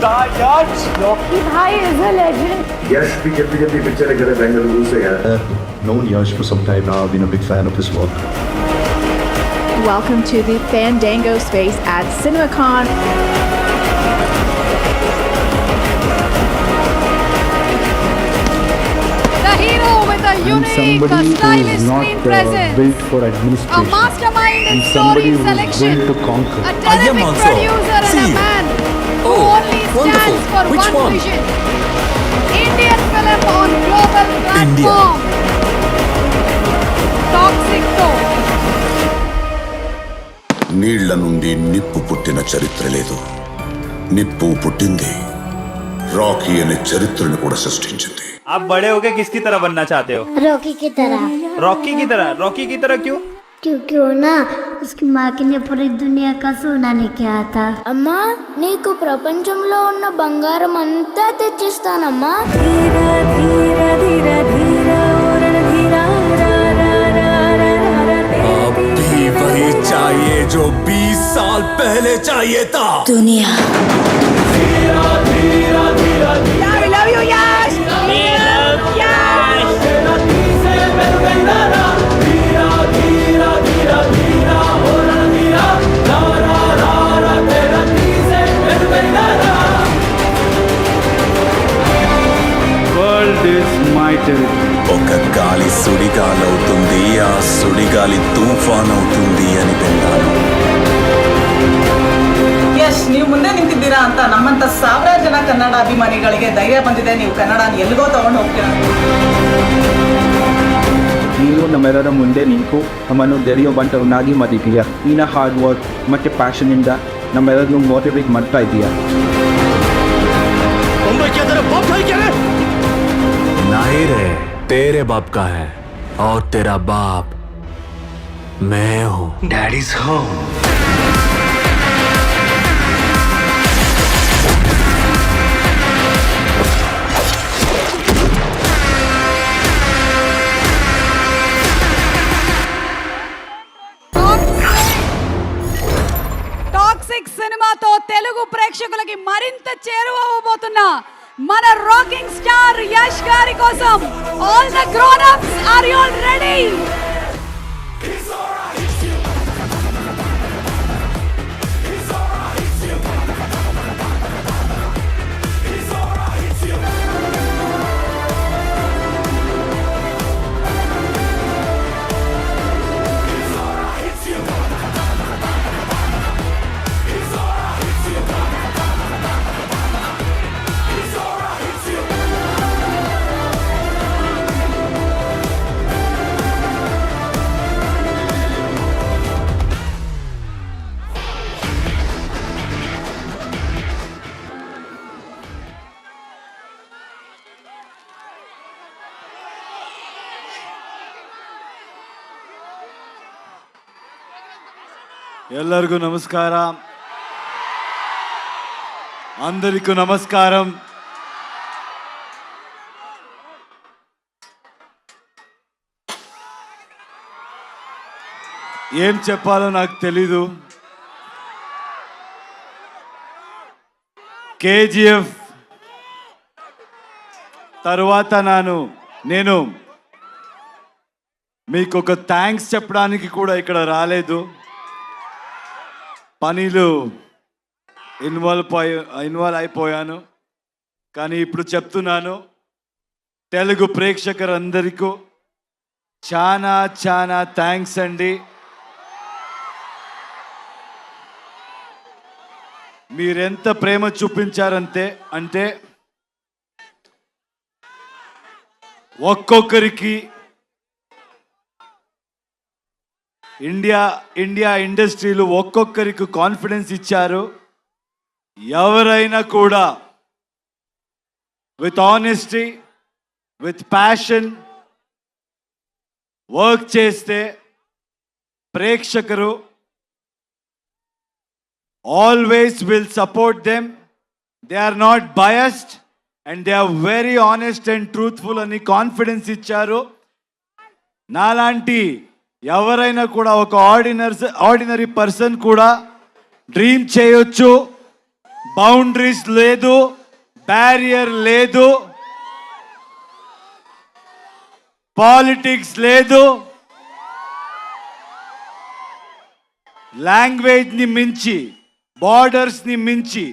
star Yash. Rocky Bhai is a legend. यश भी जल्दी जल्दी पिक्चर करे बेंगलुरु से यार. Known Yash for some time now. I've been a big fan of his work. Welcome to the Fandango space at CinemaCon. The hero with a unique, stylish screen presence. Built for administration. A mastermind in And story somebody who's selection. built to conquer. A terrific producer and a man who only stands for Which one one? vision. Indian film on global platform. Toxic Toe. నీళ్ల నుండి నిప్పు పుట్టిన చరిత్ర లేదు. నిప్పు పుట్టింది Rocky అనే చరిత్రను కూడా సృష్టించింది. आप बड़े होके किसकी तरह बनना चाहते हो? रॉकी की तरह। रॉकी की तरह? रॉकी की तरह क्यों? क्योंकि वो ना उसकी माँ ने पूरी दुनिया का सोना लेके आया था। అమ్మా నీకు ప్రపంచంలో ఉన్న బంగారం అంతా తెచ్చిస్తానమ్మా. अभी वही चाहिए जो 20 साल पहले चाहिए था. దునియా World is my territory. ఒక గాలి సుడిగాలి అవుతుంది, ఆ సుడిగాలి తుఫాన్ అవుతుంది అని విన్నాను. ಯಶ್ ನೀವು ಮುಂದೆ ನಿಂತಿದ್ದೀರಾ ಅಂತ ನಮ್ಮಂತ ಸಾವಿರಾರು ಜನ ಕನ್ನಡ ಅಭಿಮಾನಿಗಳಿಗೆ ಧೈರ್ಯ ಬಂದಿದೆ. ನೀವು ಕನ್ನಡನ ಎಲ್ಲಿಗೋ ತಗೊಂಡು ಹೋಗ್ತೀರಾ. ನೀನು ನಮ್ಮೆಲ್ಲರ ಮುಂದೆ ನಿಂತು ನಮ್ಮನ್ನು ಧೈರ್ಯವಂತರನ್ನಾಗಿ ಮಾಡಿದ್ದೀಯಾ. ನಿನ್ನ ಹಾರ್ಡ್ ವರ್ಕ್ ಮತ್ತು ಪ್ಯಾಷನಿಂದ ನಮ್ಮೆಲ್ಲರನ್ನು ಮೋಟಿವೇಟ್ ಮಾಡ್ತಾ ಇದೀಯಾ. नहीं रे, तेरे बाप का है और तेरा बाप मैं हूँ. Daddy's home. టాక్సిక్ సినిమాతో తెలుగు ప్రేక్షకులకి మరింత చేరువవ్వబోతున్న మన రాకింగ్ స్టార్ యష్ గారి కోసం all the grown ups are you all ready? ಎಲ್ಲರಿಗೂ ನಮಸ್ಕಾರ. అందరికీ నమస్కారం. ఏం చెప్పాలో నాకు తెలీదు. కేజీఎఫ్ తరువాత నేను మీకు ఒక థ్యాంక్స్ చెప్పడానికి కూడా ఇక్కడ రాలేదు. పనిలో ఇన్వాల్వ్ అయిపోయాను. కానీ ఇప్పుడు చెప్తున్నాను, తెలుగు ప్రేక్షకులందరికీ చాలా చాలా థ్యాంక్స్ అండి. మీరెంత ప్రేమ చూపించారంటే ఒక్కొక్కరికి ఇండియా ఇండస్ట్రీలో ఒక్కొక్కరికి కాన్ఫిడెన్స్ ఇచ్చారు. ఎవరైనా కూడా with honesty with passion work చేస్తే ప్రేక్షకులు always will support them. They are not biased and they are very honest and truthful అని కాన్ఫిడెన్స్ ఇచ్చారు. నాలాంటి ఎవరైనా కూడా ఒక ఆర్డినరీ పర్సన్ కూడా డ్రీమ్ చేయొచ్చు, బౌండరీస్ లేదు, బ్యారియర్ లేదు, పాలిటిక్స్ లేదు, లాంగ్వేజ్ ని మించి, బార్డర్స్ ని మించి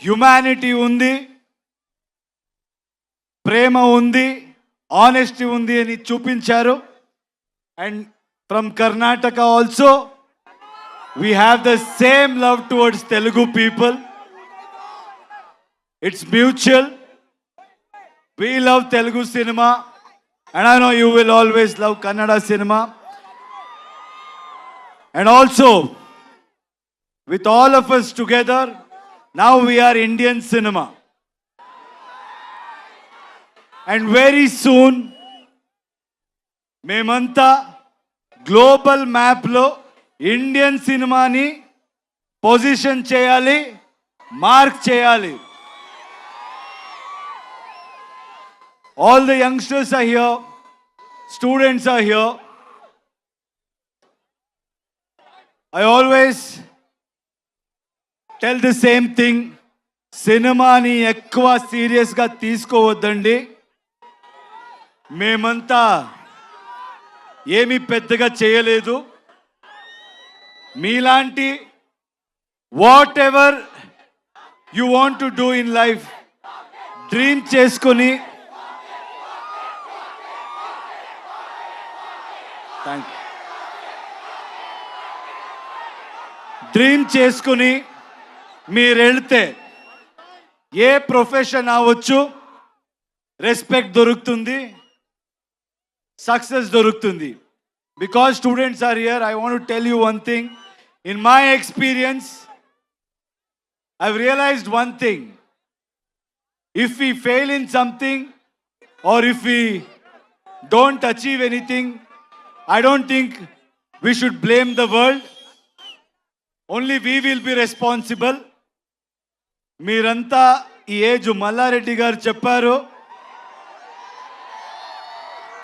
హ్యుమానిటీ ఉంది, ప్రేమ ఉంది, ఆనెస్టీ ఉంది అని చూపించారు. And from Karnataka also we have the same love towards Telugu people. It's mutual. We love Telugu cinema, and I know you will always love Kannada cinema. And also, with all of us together, now we are Indian cinema. And very soon, మేమంతా global మ్యాప్లో Indian సినిమాని position చేయాలి, mark చేయాలి. All the youngsters are here, students are here. I always tell the same thing, సినిమాని ఎక్కువ సీరియస్గా తీసుకోవద్దండి. మేమంతా ఏమీ పెద్దగా చేయలేదు. మీలాంటి what ever you want to do in life dream చేసుకొని, డ్రీమ్ చేసుకుని మీరు వెళ్తే ఏ ప్రొఫెషన్ అవ్వచ్చు, రెస్పెక్ట్ దొరుకుతుంది, సక్సెస్ దొరుకుతుంది. Because students are here, I want to tell you one thing. In my experience, I've realized one thing. If we fail in something, or if we don't achieve anything, I don't think we should blame the world. Only we will be responsible. మీరంతా ఈ age Mallareddy గారు చెప్పారు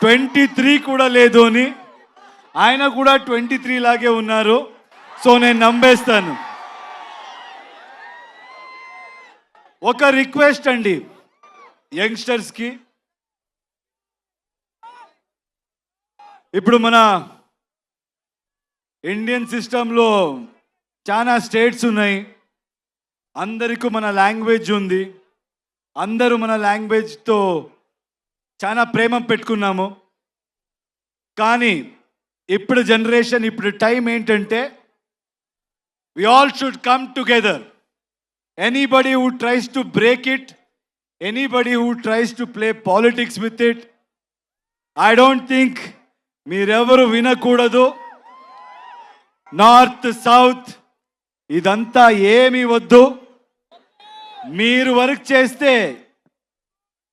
23 కూడా లేదు అని, ఆయన కూడా 23 లాగే ఉన్నారు. సో నేను నమ్మేస్తాను. ఒక రిక్వెస్ట్ అండి యంగ్స్టర్స్కి, ఇప్పుడు మన ఇండియన్ సిస్టంలో చాలా స్టేట్స్ ఉన్నాయి, అందరికీ మన లాంగ్వేజ్ ఉంది, అందరూ మన లాంగ్వేజ్తో చాలా ప్రేమ పెట్టుకున్నాము. కానీ ఇప్పుడు జనరేషన్, ఇప్పుడు టైం ఏంటంటే we all should come together. Anybody who tries to break it, anybody who tries to play politics with it, I don't think మీరెవరు వినకూడదు. నార్త్ సౌత్ ఇదంతా ఏమీ వద్దు. మీరు వర్క్ చేస్తే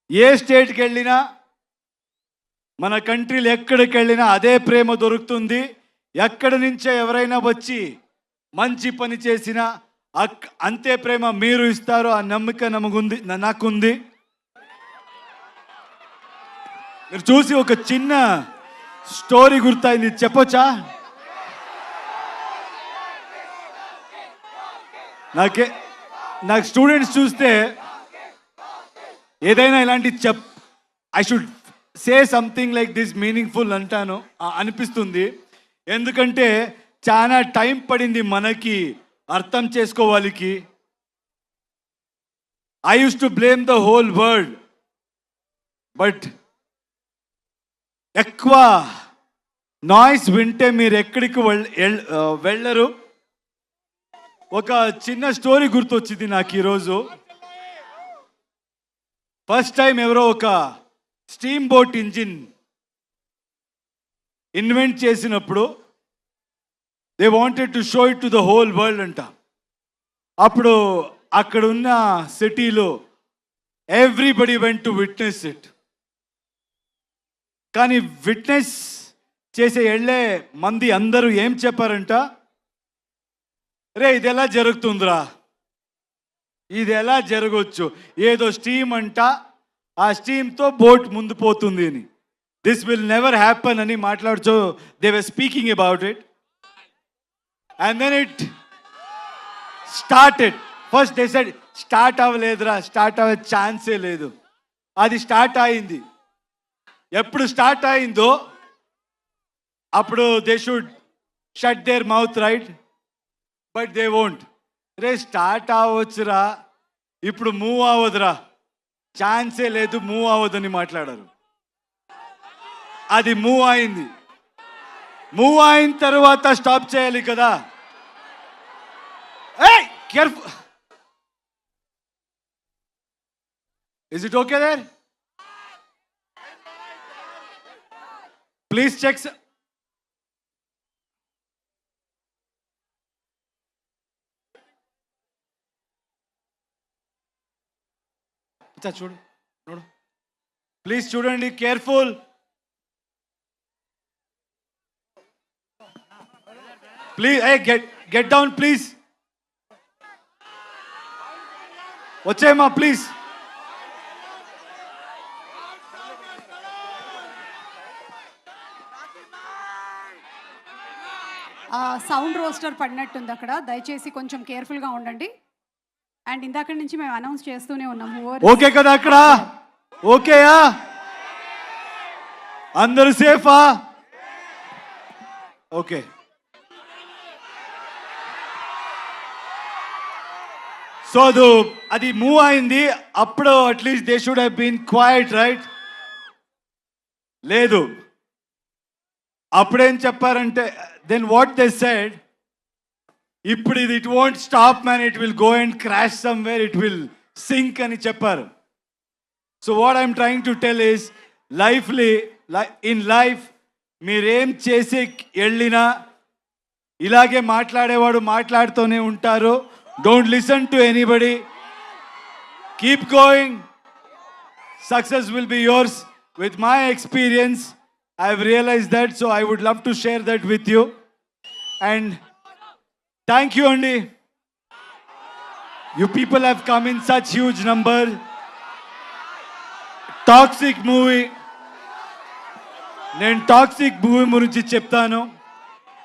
ఏ స్టేట్కి వెళ్ళినా, మన కంట్రీలు ఎక్కడికి వెళ్ళినా అదే ప్రేమ దొరుకుతుంది. ఎక్కడి నుంచే ఎవరైనా వచ్చి మంచి పని చేసినా అంతే ప్రేమ మీరు ఇస్తారు. ఆ నమ్మకం నాకుంది. మీరు చూసి ఒక చిన్న స్టోరీ గుర్తయింది, చెప్పొచ్చా? నాకు స్టూడెంట్స్ చూస్తే ఏదైనా ఇలాంటి I should say something like this meaningful అంటాను అనిపిస్తుంది. ఎందుకంటే చాలా టైం పడింది మనకి అర్థం చేసుకోవాలికి. I use to blame the whole world, but ఎక్కువ నాయిస్ వింటే మీరు ఎక్కడికి వెళ్ళరు. ఒక చిన్న స్టోరీ గుర్తొచ్చింది నాకు ఈరోజు. ఫస్ట్ టైం ఎవరో ఒక స్టీమ్ బోట్ ఇంజిన్ ఇన్వెంట్ చేసినప్పుడు they wanted to show it to the whole world అంట. అప్పుడు అక్కడ ఉన్న సిటీలో everybody went to witness it. కానీ విట్నెస్ చేసే వెళ్ళే మంది అందరూ ఏం చెప్పారంట, రే ఇది ఎలా జరుగుతుందిరా, ఇది ఎలా జరగవచ్చు, ఏదో స్టీమ్ అంట, ఆ స్టీమ్తో బోట్ ముందు పోతుంది అని, దిస్ విల్ నెవర్ హ్యాపన్ అని మాట్లాడుతూ they were speaking about it. And then it started first they said start అవ్వలేదురా, స్టార్ట్ అవ్వే ఛాన్సే లేదు. అది స్టార్ట్ అయింది. ఎప్పుడు స్టార్ట్ అయిందో అప్పుడు they should shut their mouth, right? But they won't. రే స్టార్ట్ అవ్వచ్చురా, ఇప్పుడు మూవ్ అవ్వదురా, ఛాన్సే లేదు, మూవ్ అవ్వదని మాట్లాడారు. అది మూవ్ అయింది. మూవ్ అయిన తర్వాత స్టాప్ చేయాలి కదా. ఏయ్ careful. Is it okay there? Please check. చూడు చూడు ప్లీజ్, చూడండి, careful. Please get down please. వచ్చేయమ్మా ప్లీజ్. సౌండ్ రోస్టర్ పడినట్టుంది అక్కడ, దయచేసి కొంచెం కేర్ఫుల్గా ఉండండి. అండ్ ఇందాక నుంచి మేము అనౌన్స్ చేస్తూనే ఉన్నాం. ఓకే కదా అక్కడ? ఓకేయా? అందరూ సేఫా? ఓకే. సో అది మూవ్ అయింది. అప్పుడు at least they should have been quiet, right? లేదు. అప్పుడేం చెప్పారంటే, దెన్ వాట్ దే సెడ్, ఇప్పుడు ఇది it won't stop man, it will go and crash somewhere, it will sink అని చెప్పారు. So what I'm trying to tell is, in life మీరేం చేసి వెళ్ళినా ఇలాగే మాట్లాడేవాడు మాట్లాడుతూనే ఉంటారు. Don't listen to anybody, keep going, success will be yours. With my experience, I've realized that, so I would love to share that with you. And thank you, Andy. You people have come in such huge number. Toxic movie. Nen toxic movie gurinchi cheptanu.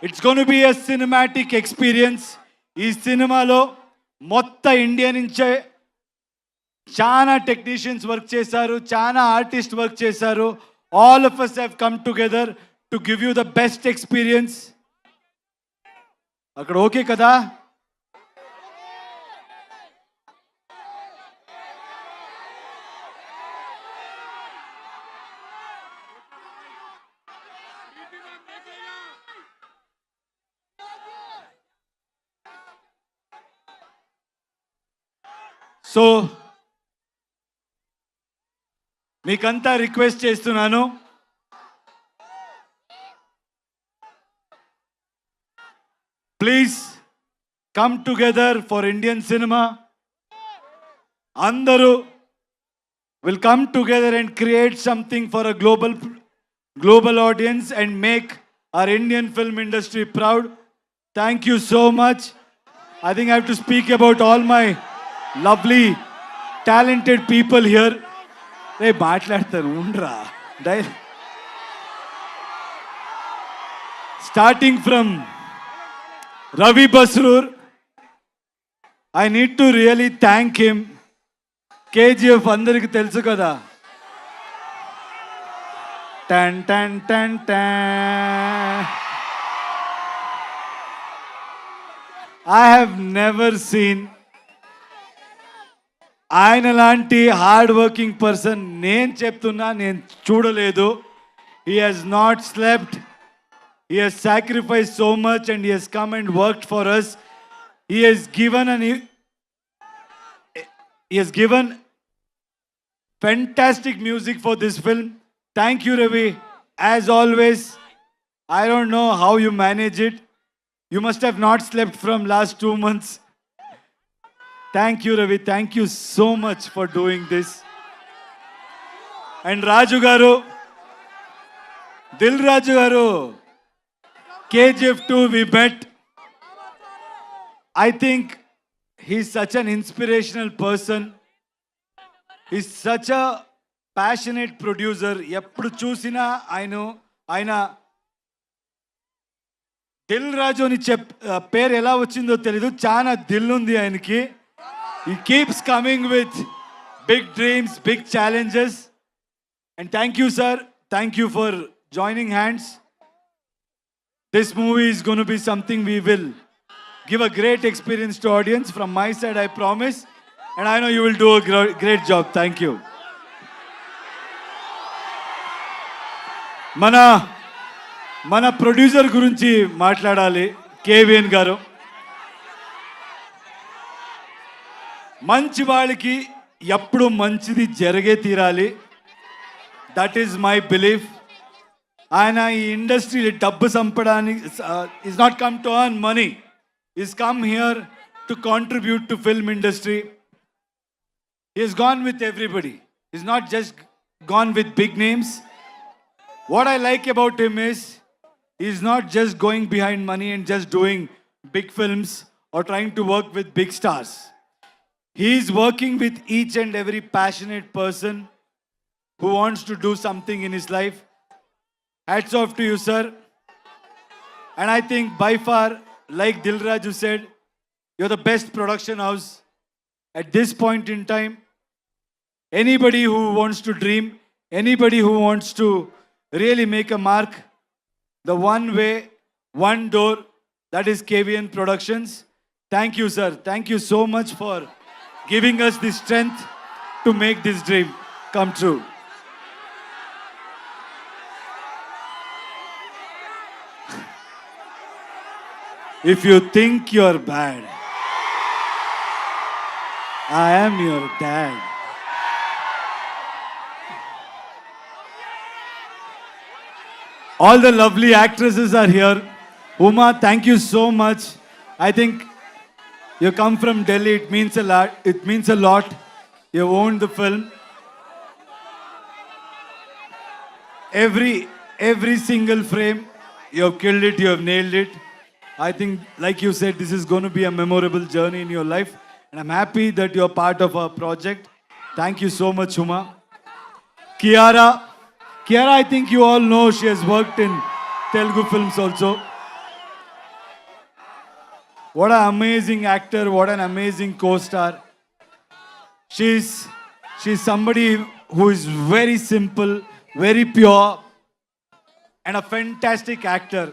It's going to be a cinematic experience. Ee cinema lo motta India nunche చాలా technicians work చేశారు, చాలా artist work చేశారు. All of us have come together to give you the best experience. అక్కడ okay కదా? So మీకంతా request చేస్తున్నాను, please come together for Indian cinema. అందరూ will come together and create something for a global audience and make our Indian film industry proud. Thank you so much. I think I have to speak about all my lovely talented people here. రే మాట్లాడతాను ఉండ్రా. Starting from Ravi Basrur, I need to really thank him. KGF అందరికి తెలుసు కదా. టన్ టన్ టన్ టన్. ఐ హ్యావ్ నెవర్ సీన్ ఆయన లాంటి హార్డ్ వర్కింగ్ పర్సన్ నేను చెప్తున్నా, నేను చూడలేదు. He has not slept, he has sacrifice so much and he has come and worked for us. He has given fantastic music for this film. Thank you, Ravi. As always, I don't know how you manage it. You must have not slept from last 2 months. Thank you, Ravi. Thank you so much for doing this. And Raju garu, Dil Raju garu, KGF 2 we met. I think he's such an inspirational person. He's such a passionate producer. ఎప్పుడు చూసినా ఆయన దిల్ రాజు అని పేరు ఎలా వచ్చిందో తెలీదు, చాలా దిల్ ఉంది ఆయనకి. He keeps coming with big dreams, big challenges. And thank you, sir. Thank you for joining hands. This movie is going to be something we will give a great experience to audience. From my side, I promise. And I know you will do a great job. Thank you. మన producer గురించి మాట్లాడాలి. KVN గారు మంచి వాళ్ళకి ఎప్పుడు మంచిది జరిగే తీరాలి. That is my belief. ఆయన ఈ ఇండస్ట్రీ డబ్బు సంపడానికి is not come to earn money, is come here to contribute to film industry. He has gone with everybody. He's not just gone with big names. What I like about him is he's not just going behind money and just doing big films or trying to work with big stars. He's working with each and every passionate person who wants to do something in his life. Hats off to you, sir. And I think by far, like Dilraju said, you're the best production house at this point in time. Anybody who wants to dream, anybody who wants to really make a mark, the one way, one door, that is KVN Productions. Thank you, sir. Thank you so much for giving us the strength to make this dream come true. If you think you're bad, I am your dad. All the lovely actresses are here. Uma, thank you so much. I think you come from Delhi. It means a lot. It means a lot. You owned the film. Every single frame, you have killed it. You have nailed it. I think, like you said, this is going to be a memorable journey in your life. And I'm happy that you're part of our project. Thank you so much, Uma. Kiara, I think you all know she has worked in Telugu films also. What an amazing actor, what an amazing co-star. She's somebody who is very simple, very pure, and a fantastic actor.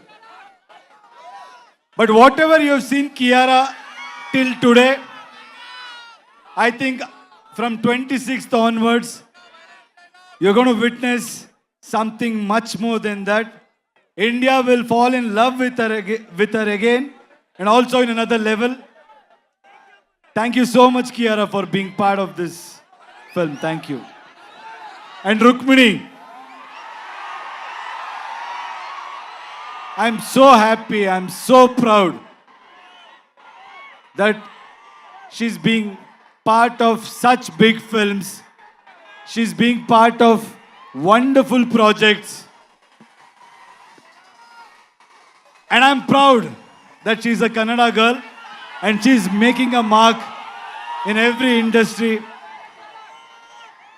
But whatever you have seen Kiara till today, I think from 26th onwards, you're going to witness something much more than that. India will fall in love with her again, and also in another level. Thank you so much, Kiara, for being part of this film. Thank you. And Rukmini, I'm so happy, I'm so proud that she's being part of such big films. She's being part of wonderful projects. And I'm proud that she's a Kannada girl and she's making a mark in every industry.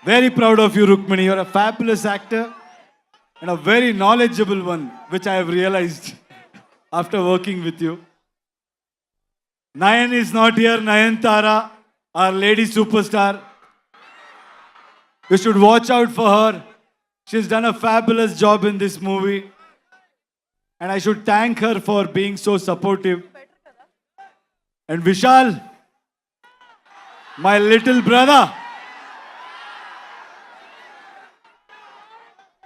Very proud of you, Rukmini. You're a fabulous actor and a very knowledgeable one, which I have realized after working with you. Nayan is not here. Nayantara, our lady superstar. You should watch out for her. She's done a fabulous job in this movie. And I should thank her for being so supportive. And Vishal, my little brother.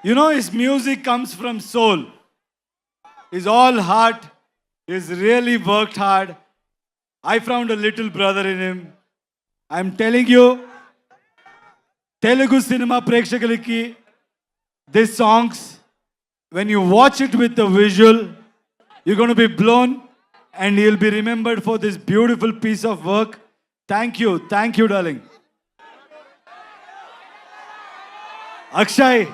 You know, his music comes from soul. He's all heart. He's really worked hard. I found a little brother in him. I'm telling you, Telugu cinema prekshakaliki, these songs, when you watch it with the visual, you're going to be blown and you'll be remembered for this beautiful piece of work. Thank you, darling. Akshay,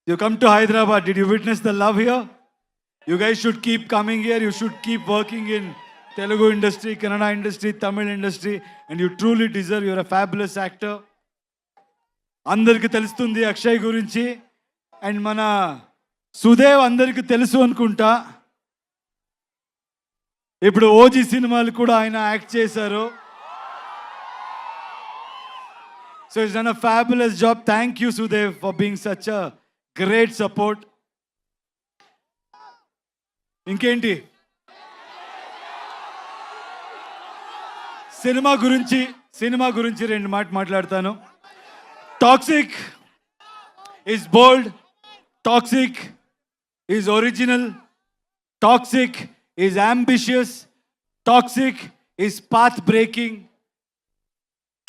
you come to Hyderabad. Did you witness the love here? You guys should keep coming here. You should keep working in Telugu industry, Kannada industry, Tamil industry, and you truly deserve. You're a fabulous actor. అందరికి తెలుస్తుంది అక్షయ్ గురించి. And మన సుదేవ్ అందరికి తెలుసు అనుకుంటా. ఇప్పుడు OG సినిమాలు కూడా ఆయన యాక్ట్ చేశారు. So he's done a fabulous job. Thank you, Sudev, for being such a great support. ఇంకేంటి సినిమా గురించి రెండు మాట్లాడతాను. Toxic is bold, toxic is original, toxic is ambitious, toxic is path breaking,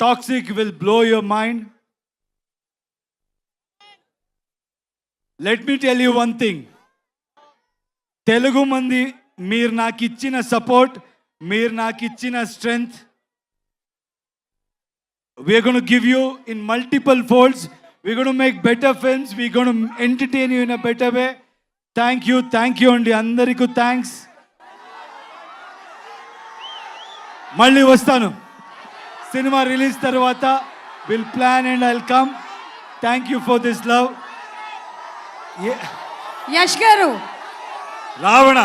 toxic will blow your mind. Let me tell you one thing. Telugu మంది, మీరు నాకు ఇచ్చిన support, మీరు నాకు ఇచ్చిన strength, we're going to give you in multiple folds. We're going to make better films. We're going to entertain you in a better way. Thank you అండి, అందరికీ thanks. మళ్ళీ వస్తాను సినిమా రిలీజ్ తర్వాత. Will plan and I'll come. Thank you for this love. Yash గారు, రావణ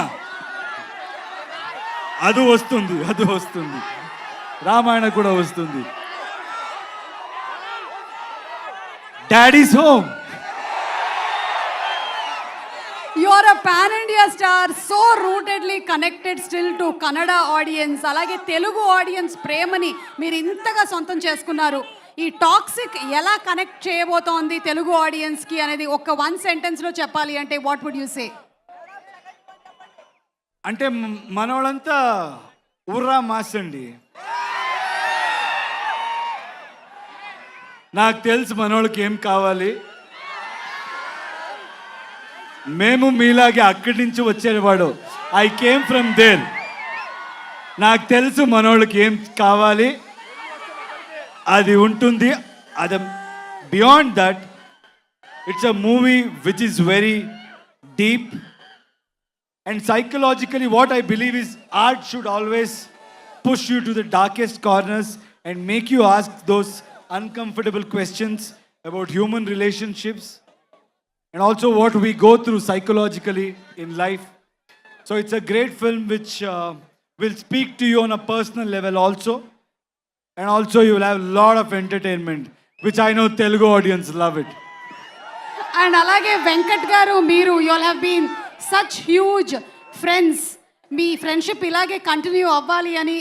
అది వస్తుంది, రామాయణ కూడా వస్తుంది. Daddy's home. you are a pan India star, so rootedly connected still to Kannada audience. అలాగే తెలుగు ఆడియన్స్ ప్రేమని మీరు ఇంతగా సొంతం చేసుకున్నారు. ఈ టాక్సిక్ ఎలా కనెక్ట్ చేయబోతోంది తెలుగు ఆడియన్స్ కి అనేది ఒక 1 sentence లో చెప్పాలి అంటే వాట్ వుడ్ యు సే? అంటే మనోళ్ళంతా ఉర్రా మాస్ అండి. నాకు తెలుసు మనోళ్ళకి ఏం కావాలి. మేము మీలాగే అక్కడి నుంచి వచ్చేవాడు. I came from there. నాకు తెలుసు మనోళ్ళకి ఏం కావాలి, అది ఉంటుంది. అది beyond that it's a movie which is very deep. And psychologically, what I believe is art should always push you to the darkest corners and make you ask those uncomfortable questions about human relationships and also what we go through psychologically in life. So it's a great film which will speak to you on a personal level also. And also you will have a lot of entertainment, which I know Telugu audience love it. And alage Venkat garu, meeru, you all have been such huge friends. Me friendship ఇలాగే continue అవ్వాలి అని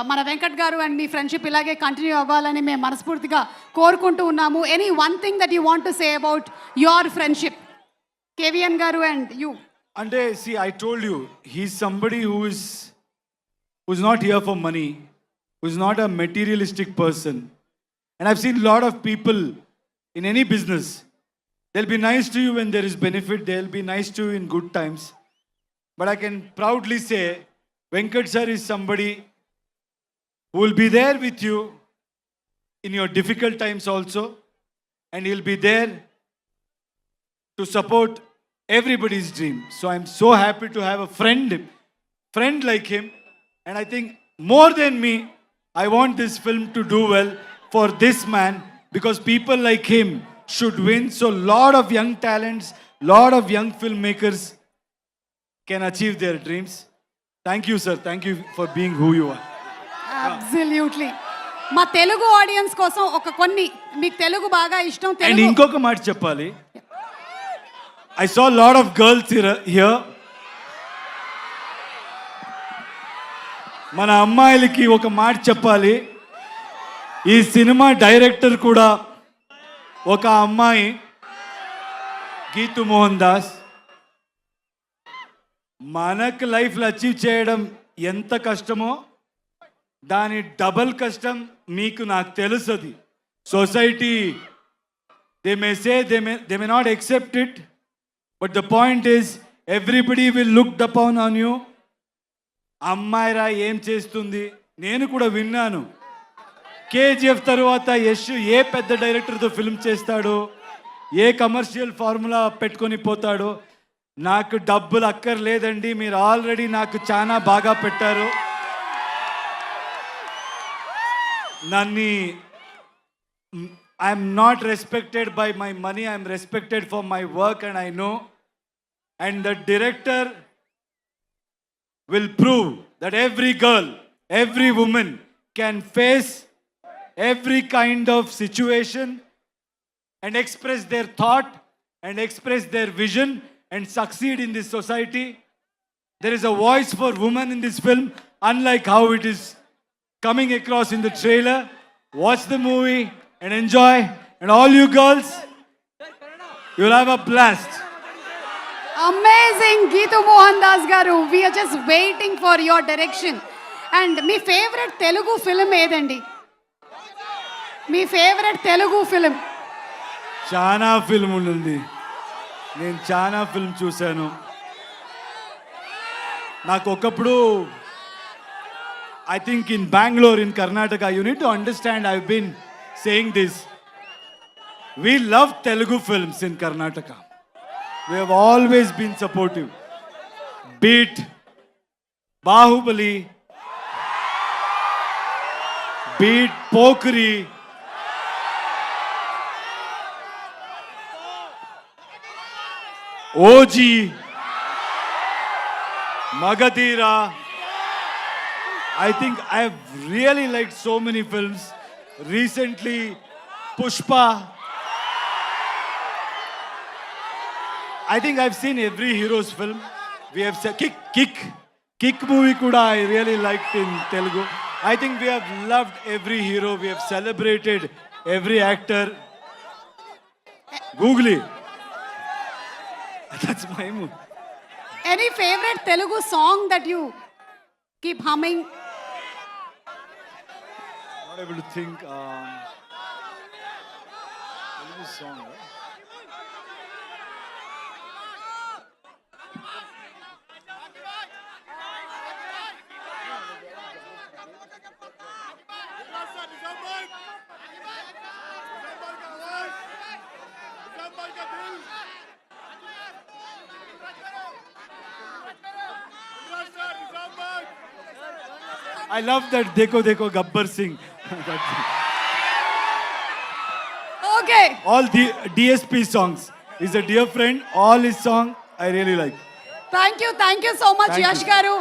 మన వెంకట్ గారు and me friendship ఇలాగే continue అవ్వాలని మేము మనస్ఫూర్తిగా కోరుకుంటూ ఉన్నాము. Any one thing that you want to say about your friendship, KVN గారు అండ్ యూ? అంటే see, I told you, he's somebody who's not here for money, who's not a materialistic person. And I've seen a lot of people in any business. They'll be nice to you when there is benefit. They'll be nice to you in good times. But I can proudly say, Venkat sir is somebody who will be there with you in your difficult times also. And he'll be there to support everybody's dream. So I'm so happy to have a friend like him. And I think more than me, I want this film to do well for this man, because people like him should win. So lot of young talents, lot of young filmmakers can achieve their dreams. Thank you, sir. Thank you for being who you are. Absolutely. మా Telugu audience కోసం ఒక కొన్ని, మీకు తెలుగు బాగా ఇష్టం And Telugu. ఇంకొక మాట చెప్పాలి. I saw a lot of girls here. మన అమ్మాయిలకి ఒక మాట చెప్పాలి. ఈ సినిమా డైరెక్టర్ కూడా ఒక అమ్మాయి, గీతు మోహన్ దాస్. మనకు లైఫ్లో అచీవ్ చేయడం ఎంత కష్టమో దాని డబల్ కష్టం మీకు నాకు తెలుస్తుంది. Society they may say they may not accept it, but the point is everybody will look upon on you. అమ్మాయిరా ఏం చేస్తుంది, నేను కూడా విన్నాను. కేజీఎఫ్ తర్వాత యశ్ ఏ పెద్ద డైరెక్టర్తో ఫిల్మ్ చేస్తాడు, ఏ కమర్షియల్ ఫార్ములా పెట్టుకొని పోతాడు. నాకు డబ్బులు అక్కర్లేదండి, మీరు ఆల్రెడీ నాకు చాలా బాగా పెట్టారు. నన్ను I'm not respected by my money, I'm respected for my work and I know. And the director will prove that every girl, every woman can face every kind of situation and express their thought and express their vision and succeed in this society. There is a voice for women in this film, unlike how it is coming across in the trailer. Watch the movie and enjoy. And all you girls, you'll have a blast. Amazing Geetu Mohan Das garu, we're just waiting for your direction. And మీ favourite Telugu film ఏదండి? మీ favourite Telugu film? చాలా film ఉంది, నేను చాలా film చూశాను. నాకు ఒకప్పుడు I think in Bangalore, in Karnataka, you need to understand, I've been saying this. We love Telugu films in Karnataka. We have always been supportive. Beat Bahubali, beat Pokri, OG, Magadira. I think I have really liked so many films. Recently, Pushpa. I think I've seen every hero's film. We have said Kick movie kuda I really liked in Telugu. I think we have loved every hero. We have celebrated every actor. Googly. That's my mood. Any favorite Telugu song that you keep humming? Not able to think. Telugu song. Right? I love that Dekho Dekho Gabbar Singh. Okay. All the DSP songs. He's a dear friend. All his song I really like. Thank you so much, Thank you. Yash garu.